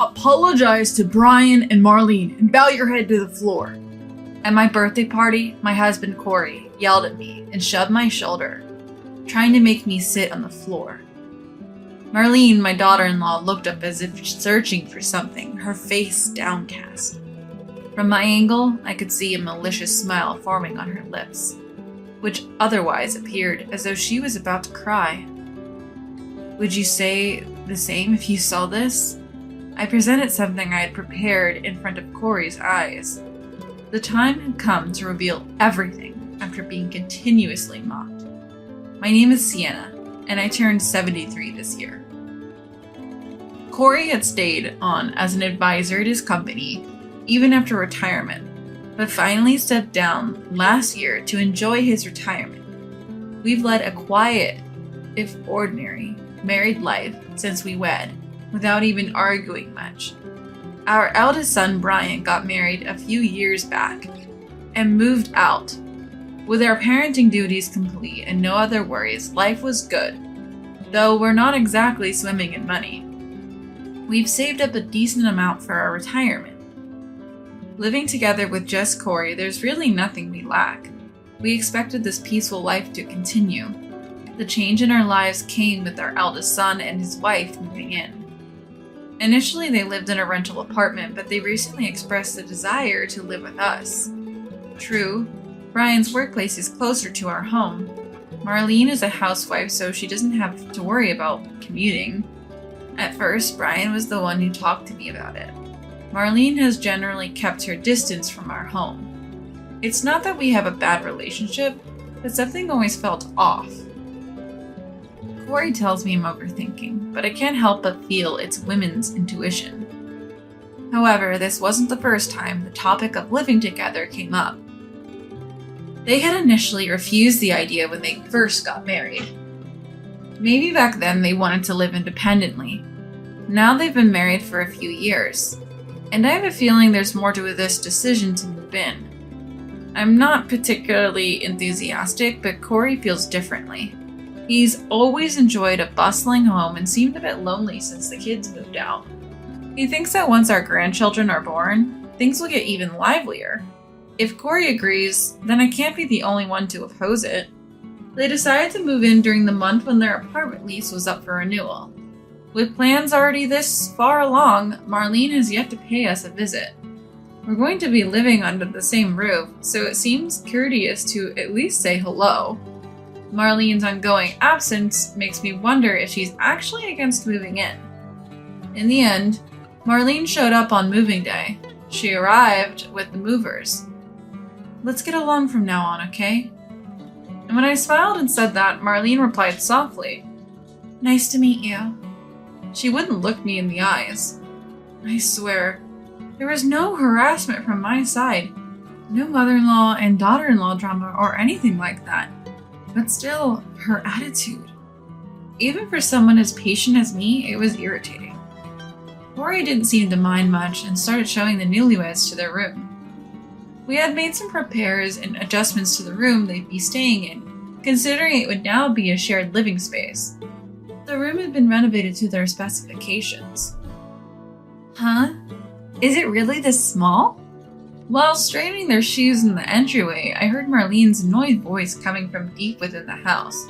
apologize to Brian and Marlene and bow your head to the floor. At my birthday party, my husband Corey yelled at me and shoved my shoulder, trying to make me sit on the floor. Marlene, my daughter-in-law, looked up as if searching for something, her face downcast. From my angle, I could see a malicious smile forming on her lips, which otherwise appeared as though she was about to cry. Would you say the same if you saw this? I presented something I had prepared in front of Corey's eyes. The time had come to reveal everything after being continuously mocked. My name is Sienna, and I turned 73 this year. Corey had stayed on as an advisor at his company even after retirement, but finally stepped down last year to enjoy his retirement. We've led a quiet, if ordinary, married life since we wed, without even arguing much. Our eldest son Brian got married a few years back and moved out. With our parenting duties complete and no other worries, life was good, though we're not exactly swimming in money. We've saved up a decent amount for our retirement. Living together with just Corey, there's really nothing we lack. We expected this peaceful life to continue. The change in our lives came with our eldest son and his wife moving in. Initially, they lived in a rental apartment, but they recently expressed a desire to live with us. True, Brian's workplace is closer to our home. Marlene is a housewife, so she doesn't have to worry about commuting. At first, Brian was the one who talked to me about it. Marlene has generally kept her distance from our home. It's not that we have a bad relationship, but something always felt off. Corey tells me I'm overthinking, but I can't help but feel it's women's intuition. However, this wasn't the first time the topic of living together came up. They had initially refused the idea when they first got married. Maybe back then they wanted to live independently. Now they've been married for a few years, and I have a feeling there's more to this decision to move in. I'm not particularly enthusiastic, but Corey feels differently. He's always enjoyed a bustling home and seemed a bit lonely since the kids moved out. He thinks that once our grandchildren are born, things will get even livelier. If Corey agrees, then I can't be the only one to oppose it. They decided to move in during the month when their apartment lease was up for renewal. With plans already this far along, Marlene has yet to pay us a visit. We're going to be living under the same roof, so it seems courteous to at least say hello. Marlene's ongoing absence makes me wonder if she's actually against moving in. In the end, Marlene showed up on moving day. She arrived with the movers. Let's get along from now on, okay? And when I smiled and said that, Marlene replied softly, Nice to meet you. She wouldn't look me in the eyes. I swear, there was no harassment from my side. No mother-in-law and daughter-in-law drama or anything like that. But still, her attitude. Even for someone as patient as me, it was irritating. Corey didn't seem to mind much and started showing the newlyweds to their room. We had made some repairs and adjustments to the room they'd be staying in, considering it would now be a shared living space. The room had been renovated to their specifications. Huh? Is it really this small? While straightening their shoes in the entryway, I heard Marlene's annoyed voice coming from deep within the house.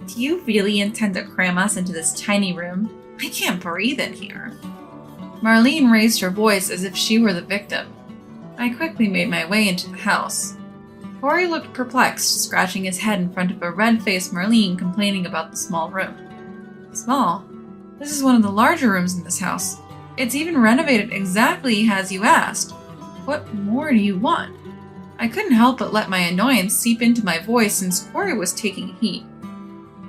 Do you really intend to cram us into this tiny room? I can't breathe in here. Marlene raised her voice as if she were the victim. I quickly made my way into the house. Corey looked perplexed, scratching his head in front of a red-faced Marlene complaining about the small room. Small? This is one of the larger rooms in this house. It's even renovated exactly as you asked. What more do you want? I couldn't help but let my annoyance seep into my voice since Corey was taking heat.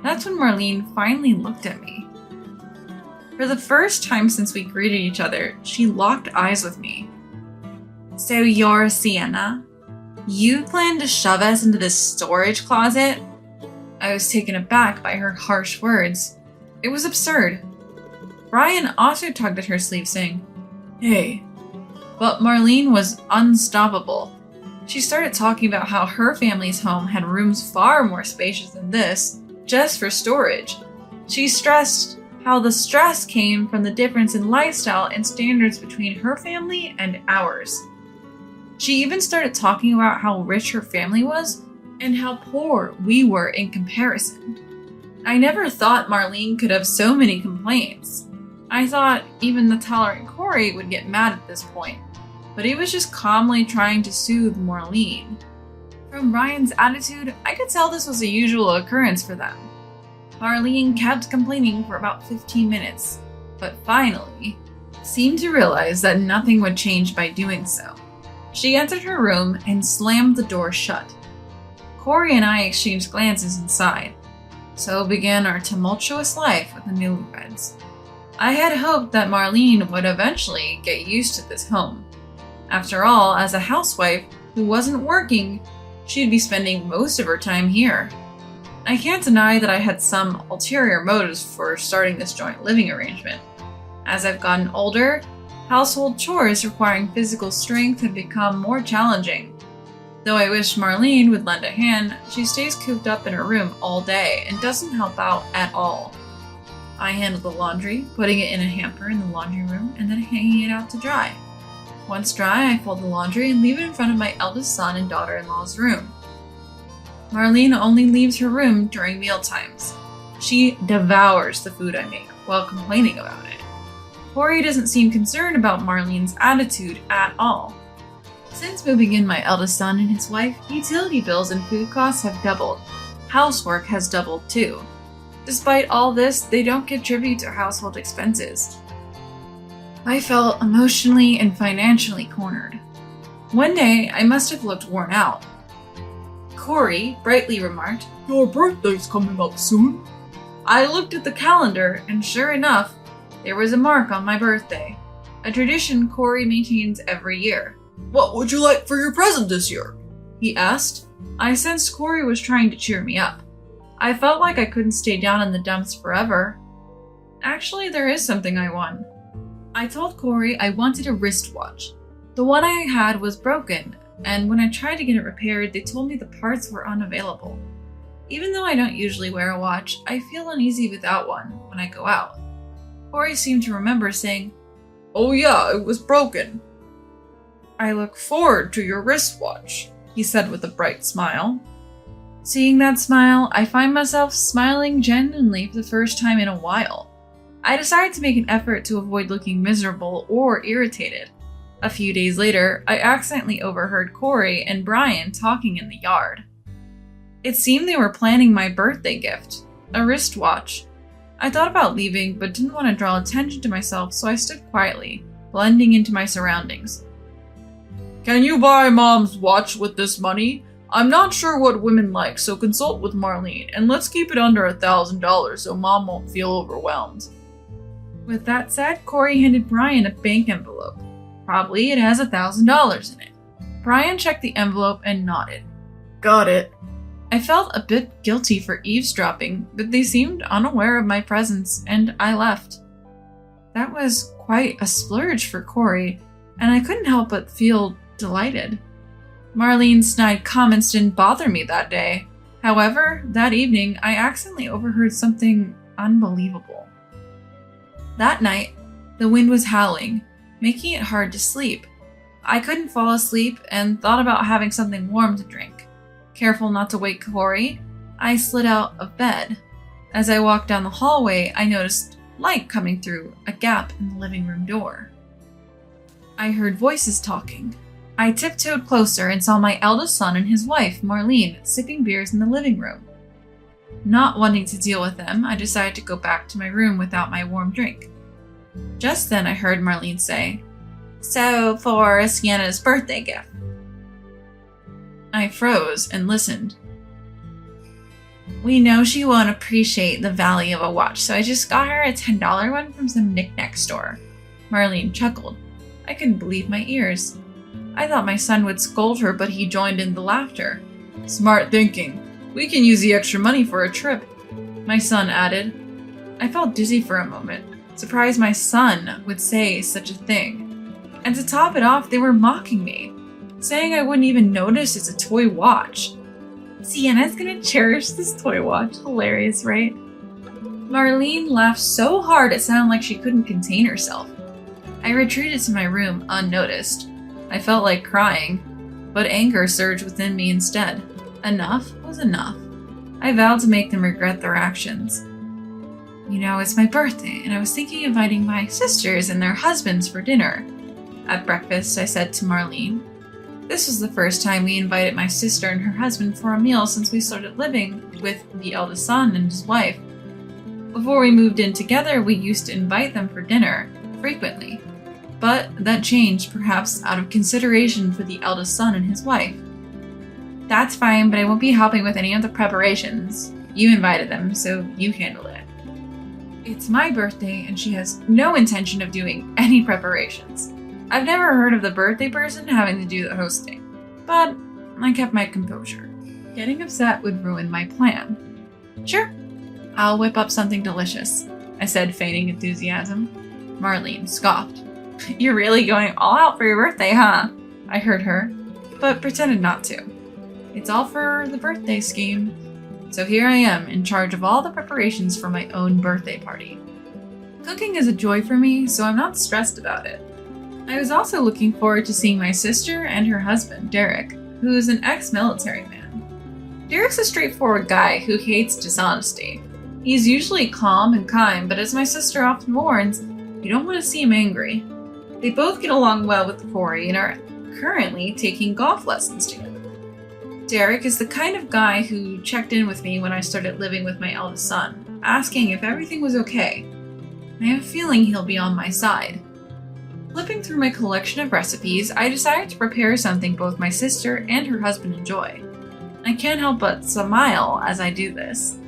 That's when Marlene finally looked at me. For the first time since we greeted each other, she locked eyes with me. So you're Sienna? You plan to shove us into this storage closet? I was taken aback by her harsh words. It was absurd. Brian also tugged at her sleeve, saying, Hey. But Marlene was unstoppable. She started talking about how her family's home had rooms far more spacious than this, just for storage. She stressed how the stress came from the difference in lifestyle and standards between her family and ours. She even started talking about how rich her family was and how poor we were in comparison. I never thought Marlene could have so many complaints. I thought even the tolerant Corey would get mad at this point, but he was just calmly trying to soothe Marlene. From Ryan's attitude, I could tell this was a usual occurrence for them. Marlene kept complaining for about 15 minutes, but finally seemed to realize that nothing would change by doing so. She entered her room and slammed the door shut. Corey and I exchanged glances inside. So began our tumultuous life with the newlyweds. I had hoped that Marlene would eventually get used to this home. After all, as a housewife who wasn't working, she'd be spending most of her time here. I can't deny that I had some ulterior motives for starting this joint living arrangement. As I've gotten older, household chores requiring physical strength have become more challenging. Though I wish Marlene would lend a hand, she stays cooped up in her room all day and doesn't help out at all. I handle the laundry, putting it in a hamper in the laundry room and then hanging it out to dry. Once dry, I fold the laundry and leave it in front of my eldest son and daughter-in-law's room. Marlene only leaves her room during meal times. She devours the food I make while complaining about it. Corey doesn't seem concerned about Marlene's attitude at all. Since moving in, my eldest son and his wife, utility bills and food costs have doubled. Housework has doubled too. Despite all this, they don't contribute to household expenses. I felt emotionally and financially cornered. One day, I must have looked worn out. Corey brightly remarked, "Your birthday's coming up soon." I looked at the calendar, and sure enough, there was a mark on my birthday, a tradition Corey maintains every year. "What would you like for your present this year?" he asked. I sensed Corey was trying to cheer me up. I felt like I couldn't stay down in the dumps forever. Actually, there is something I want. I told Corey I wanted a wristwatch. The one I had was broken, and when I tried to get it repaired, they told me the parts were unavailable. Even though I don't usually wear a watch, I feel uneasy without one when I go out. Corey seemed to remember saying, "Oh yeah, it was broken." "I look forward to your wristwatch," he said with a bright smile. Seeing that smile, I find myself smiling genuinely for the first time in a while. I decided to make an effort to avoid looking miserable or irritated. A few days later, I accidentally overheard Corey and Brian talking in the yard. It seemed they were planning my birthday gift, a wristwatch. I thought about leaving, but didn't want to draw attention to myself, so I stood quietly, blending into my surroundings. "Can you buy Mom's watch with this money? I'm not sure what women like, so consult with Marlene, and let's keep it under $1,000 so Mom won't feel overwhelmed." With that said, Corey handed Brian a bank envelope. Probably it has $1,000 in it. Brian checked the envelope and nodded. "Got it." I felt a bit guilty for eavesdropping, but they seemed unaware of my presence, and I left. That was quite a splurge for Corey, and I couldn't help but feel delighted. Marlene's snide comments didn't bother me that day. However, that evening, I accidentally overheard something unbelievable. That night, the wind was howling, making it hard to sleep. I couldn't fall asleep and thought about having something warm to drink. Careful not to wake Corey, I slid out of bed. As I walked down the hallway, I noticed light coming through a gap in the living room door. I heard voices talking. I tiptoed closer and saw my eldest son and his wife, Marlene, sipping beers in the living room. Not wanting to deal with them, I decided to go back to my room without my warm drink. Just then I heard Marlene say, "So, for Sienna's birthday gift." I froze and listened. "We know she won't appreciate the value of a watch, so I just got her a $10 one from some knick-knack store." Marlene chuckled. I couldn't believe my ears. I thought my son would scold her, but he joined in the laughter. "Smart thinking. We can use the extra money for a trip," my son added. I felt dizzy for a moment, surprised my son would say such a thing. And to top it off, they were mocking me, saying I wouldn't even notice it's a toy watch. Sienna's gonna cherish this toy watch. Hilarious, right? Marlene laughed so hard it sounded like she couldn't contain herself. I retreated to my room unnoticed. I felt like crying, but anger surged within me instead. Enough was enough. I vowed to make them regret their actions. You know, it's my birthday, and I was thinking of inviting my sisters and their husbands for dinner. At breakfast, I said to Marlene. This was the first time we invited my sister and her husband for a meal since we started living with the eldest son and his wife. Before we moved in together, we used to invite them for dinner, frequently. But that changed, perhaps out of consideration for the eldest son and his wife. That's fine, but I won't be helping with any of the preparations. You invited them, so you handle it. It's my birthday, and she has no intention of doing any preparations. I've never heard of the birthday person having to do the hosting, but I kept my composure. Getting upset would ruin my plan. Sure, I'll whip up something delicious, I said, feigning enthusiasm. Marlene scoffed. You're really going all out for your birthday, huh? I heard her, but pretended not to. It's all for the birthday scheme. So here I am, in charge of all the preparations for my own birthday party. Cooking is a joy for me, so I'm not stressed about it. I was also looking forward to seeing my sister and her husband, Derek, who is an ex-military man. Derek's a straightforward guy who hates dishonesty. He's usually calm and kind, but as my sister often warns, you don't want to see him angry. They both get along well with Corey and are currently taking golf lessons together. Derek is the kind of guy who checked in with me when I started living with my eldest son, asking if everything was okay. I have a feeling he'll be on my side. Flipping through my collection of recipes, I decided to prepare something both my sister and her husband enjoy. I can't help but smile as I do this.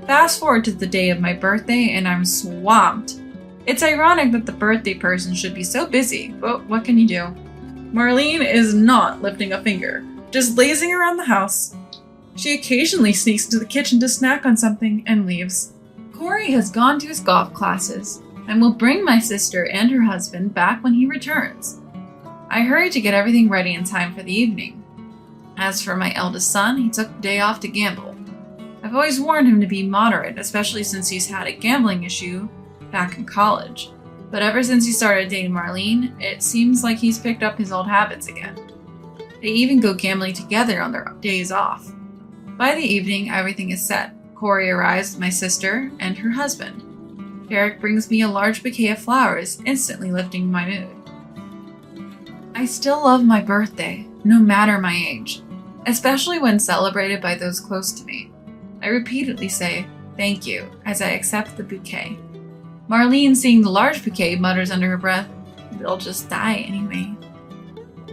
Fast forward to the day of my birthday and I'm swamped. It's ironic that the birthday person should be so busy, but what can you do? Marlene is not lifting a finger, just lazing around the house. She occasionally sneaks into the kitchen to snack on something and leaves. Corey has gone to his golf classes and will bring my sister and her husband back when he returns. I hurried to get everything ready in time for the evening. As for my eldest son, he took the day off to gamble. I've always warned him to be moderate, especially since he's had a gambling issue back in college. But ever since he started dating Marlene, it seems like he's picked up his old habits again. They even go gambling together on their days off. By the evening, everything is set. Corey arrives with my sister and her husband. Derek brings me a large bouquet of flowers, instantly lifting my mood. I still love my birthday, no matter my age, especially when celebrated by those close to me. I repeatedly say, thank you, as I accept the bouquet. Marlene, seeing the large bouquet, mutters under her breath, they'll just die anyway.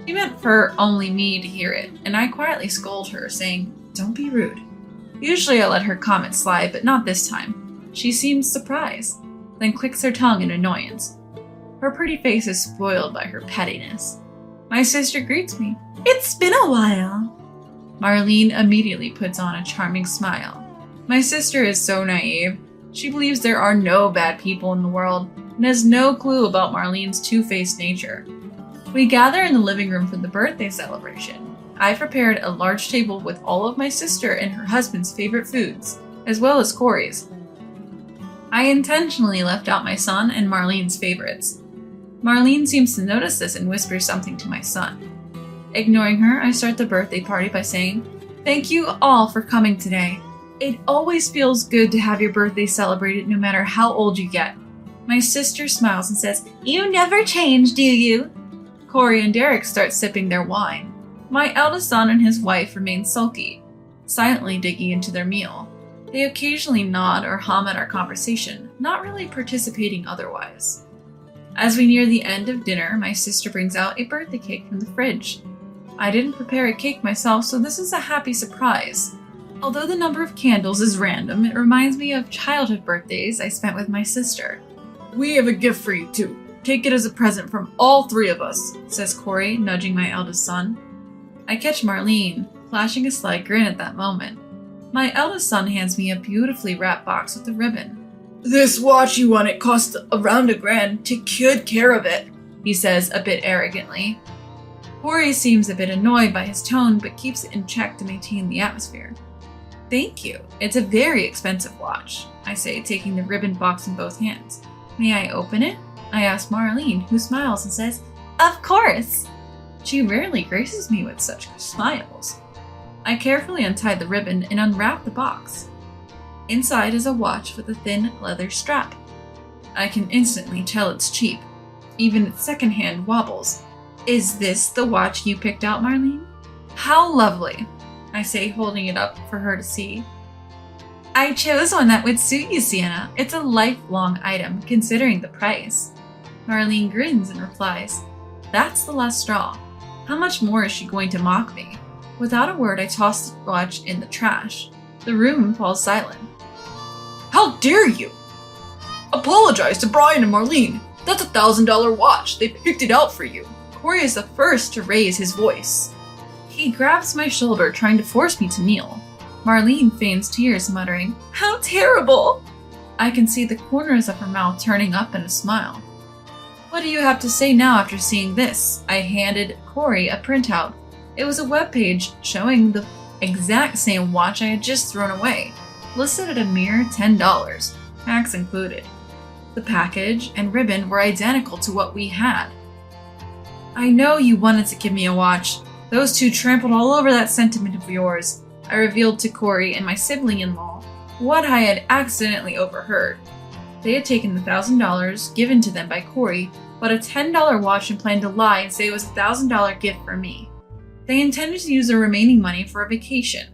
She meant for only me to hear it, and I quietly scold her, saying, don't be rude. Usually I let her comment slide, but not this time. She seems surprised, then clicks her tongue in annoyance. Her pretty face is spoiled by her pettiness. My sister greets me. It's been a while. Marlene immediately puts on a charming smile. My sister is so naive. She believes there are no bad people in the world and has no clue about Marlene's two-faced nature. We gather in the living room for the birthday celebration. I prepared a large table with all of my sister and her husband's favorite foods, as well as Corey's. I intentionally left out my son and Marlene's favorites. Marlene seems to notice this and whispers something to my son. Ignoring her, I start the birthday party by saying, thank you all for coming today. It always feels good to have your birthday celebrated no matter how old you get. My sister smiles and says, you never change, do you? Corey and Derek start sipping their wine. My eldest son and his wife remain sulky, silently digging into their meal. They occasionally nod or hum at our conversation, not really participating otherwise. As we near the end of dinner, my sister brings out a birthday cake from the fridge. I didn't prepare a cake myself, so this is a happy surprise. Although the number of candles is random, it reminds me of childhood birthdays I spent with my sister. We have a gift for you too. Take it as a present from all three of us, says Corey, nudging my eldest son. I catch Marlene, flashing a slight grin at that moment. My eldest son hands me a beautifully wrapped box with a ribbon. This watch you won, it cost around $1,000. Take good care of it, he says a bit arrogantly. Corey seems a bit annoyed by his tone, but keeps it in check to maintain the atmosphere. Thank you. It's a very expensive watch, I say, taking the ribbon box in both hands. May I open it? I ask Marlene, who smiles and says, Of course! She rarely graces me with such smiles. I carefully untie the ribbon and unwrap the box. Inside is a watch with a thin leather strap. I can instantly tell it's cheap. Even its secondhand wobbles. Is this the watch you picked out, Marlene? How lovely, I say, holding it up for her to see. I chose one that would suit you, Sienna. It's a lifelong item, considering the price. Marlene grins and replies, That's the last straw. How much more is she going to mock me? Without a word, I toss the watch in the trash. The room falls silent. How dare you! Apologize to Brian and Marlene. That's a $1,000 watch. They picked it out for you. Corey is the first to raise his voice. He grabs my shoulder, trying to force me to kneel. Marlene feigns tears, muttering, How terrible! I can see the corners of her mouth turning up in a smile. What do you have to say now after seeing this? I handed Corey a printout. It was a webpage showing the exact same watch I had just thrown away, listed at a mere $10, tax included. The package and ribbon were identical to what we had. I know you wanted to give me a watch. Those two trampled all over that sentiment of yours. I revealed to Corey and my sibling-in-law what I had accidentally overheard. They had taken the $1,000 given to them by Corey, bought a $10 watch and planned to lie and say it was a $1,000 gift for me. They intended to use the remaining money for a vacation.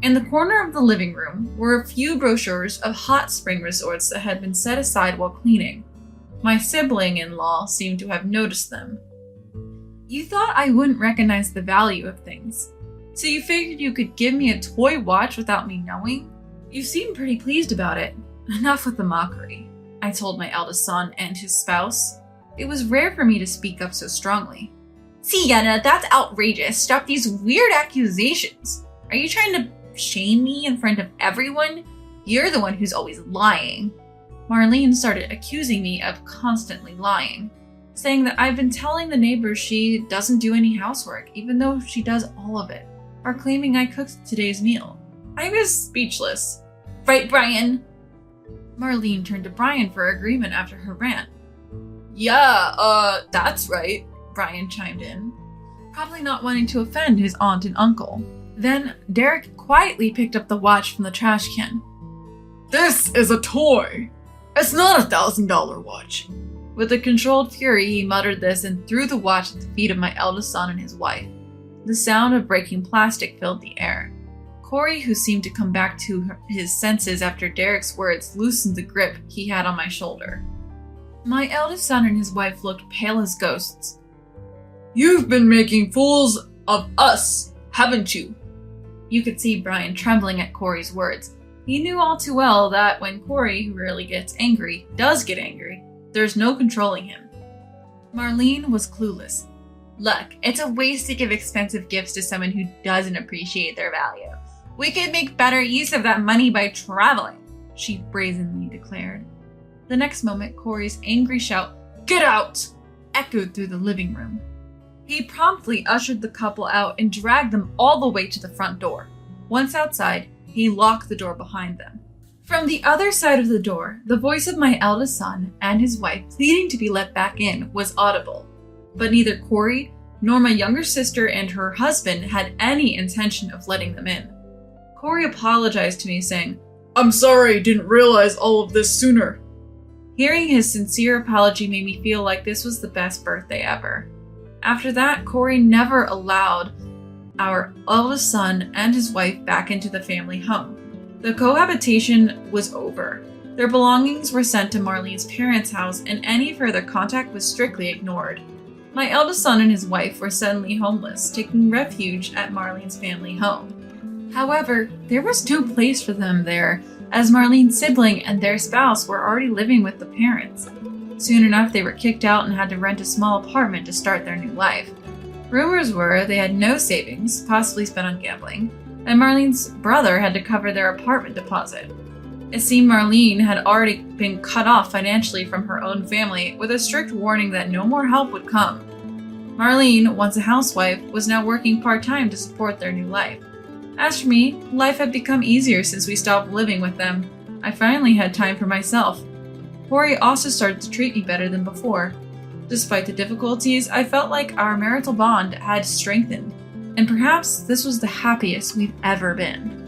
In the corner of the living room were a few brochures of hot spring resorts that had been set aside while cleaning. My sibling-in-law seemed to have noticed them. You thought I wouldn't recognize the value of things, so you figured you could give me a toy watch without me knowing? You seem pretty pleased about it. Enough with the mockery, I told my eldest son and his spouse. It was rare for me to speak up so strongly. Sienna, that's outrageous. Stop these weird accusations. Are you trying to shame me in front of everyone? You're the one who's always lying. Marlene started accusing me of constantly lying, saying that I've been telling the neighbors she doesn't do any housework, even though she does all of it, or claiming I cooked today's meal. I was speechless. Right, Brian? Marlene turned to Brian for agreement after her rant. Yeah, that's right, Brian chimed in, probably not wanting to offend his aunt and uncle. Then Derek quietly picked up the watch from the trash can. This is a toy. It's not a $1,000 watch. With a controlled fury, he muttered this and threw the watch at the feet of my eldest son and his wife. The sound of breaking plastic filled the air. Corey, who seemed to come back to his senses after Derek's words, loosened the grip he had on my shoulder. My eldest son and his wife looked pale as ghosts. You've been making fools of us, haven't you? You could see Brian trembling at Corey's words. He knew all too well that when Corey, who rarely gets angry, does get angry, there's no controlling him. Marlene was clueless. Look, it's a waste to give expensive gifts to someone who doesn't appreciate their value. We could make better use of that money by traveling, she brazenly declared. The next moment, Corey's angry shout, Get out! Echoed through the living room. He promptly ushered the couple out and dragged them all the way to the front door. Once outside, he locked the door behind them. From the other side of the door, the voice of my eldest son and his wife pleading to be let back in was audible. But neither Corey nor my younger sister and her husband had any intention of letting them in. Corey apologized to me, saying, I'm sorry, didn't realize all of this sooner. Hearing his sincere apology made me feel like this was the best birthday ever. After that, Corey never allowed our eldest son and his wife back into the family home. The cohabitation was over. Their belongings were sent to Marlene's parents' house, and any further contact was strictly ignored. My eldest son and his wife were suddenly homeless, taking refuge at Marlene's family home. However, there was no place for them there, as Marlene's sibling and their spouse were already living with the parents. Soon enough, they were kicked out and had to rent a small apartment to start their new life. Rumors were they had no savings, possibly spent on gambling, and Marlene's brother had to cover their apartment deposit. It seemed Marlene had already been cut off financially from her own family, with a strict warning that no more help would come. Marlene, once a housewife, was now working part-time to support their new life. As for me, life had become easier since we stopped living with them. I finally had time for myself. Corey also started to treat me better than before. Despite the difficulties, I felt like our marital bond had strengthened, and perhaps this was the happiest we've ever been.